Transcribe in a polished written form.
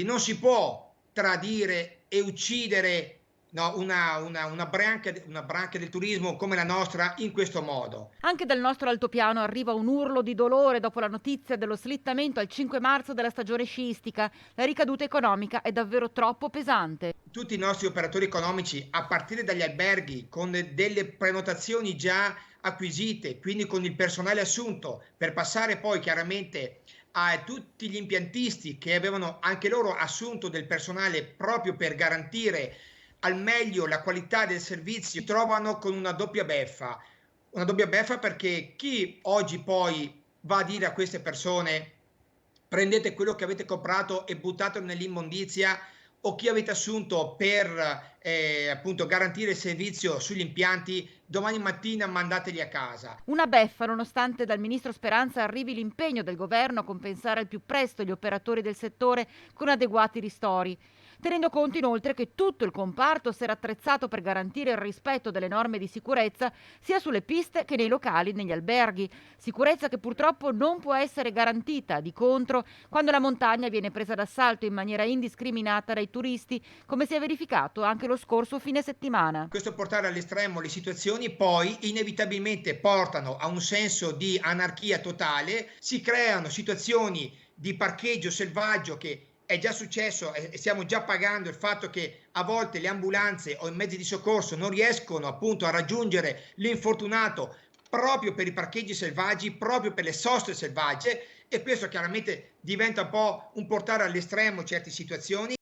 Non si può tradire e uccidere, no, una branca del turismo come la nostra in questo modo. Anche dal nostro altopiano arriva un urlo di dolore dopo la notizia dello slittamento al 5 marzo della stagione sciistica. La ricaduta economica è davvero troppo pesante. Tutti i nostri operatori economici, a partire dagli alberghi, con delle prenotazioni già acquisite, quindi con il personale assunto, per passare poi chiaramente a tutti gli impiantisti che avevano anche loro assunto del personale proprio per garantire al meglio la qualità del servizio, si trovano con una doppia beffa. Una doppia beffa perché chi oggi poi va a dire a queste persone prendete quello che avete comprato e buttatelo nell'immondizia, o chi avete assunto per appunto garantire il servizio sugli impianti, domani mattina mandateli a casa. Una beffa, nonostante dal ministro Speranza arrivi l'impegno del governo a compensare al più presto gli operatori del settore con adeguati ristori, tenendo conto inoltre che tutto il comparto si era attrezzato per garantire il rispetto delle norme di sicurezza sia sulle piste che nei locali e negli alberghi. Sicurezza che purtroppo non può essere garantita, di contro, quando la montagna viene presa d'assalto in maniera indiscriminata dai turisti, come si è verificato anche lo scorso fine settimana. Questo portare all'estremo le situazioni poi inevitabilmente portano a un senso di anarchia totale, si creano situazioni di parcheggio selvaggio che è già successo e stiamo già pagando il fatto che a volte le ambulanze o i mezzi di soccorso non riescono appunto a raggiungere l'infortunato proprio per i parcheggi selvaggi, proprio per le soste selvagge, e questo chiaramente diventa un po' un portare all'estremo certe situazioni.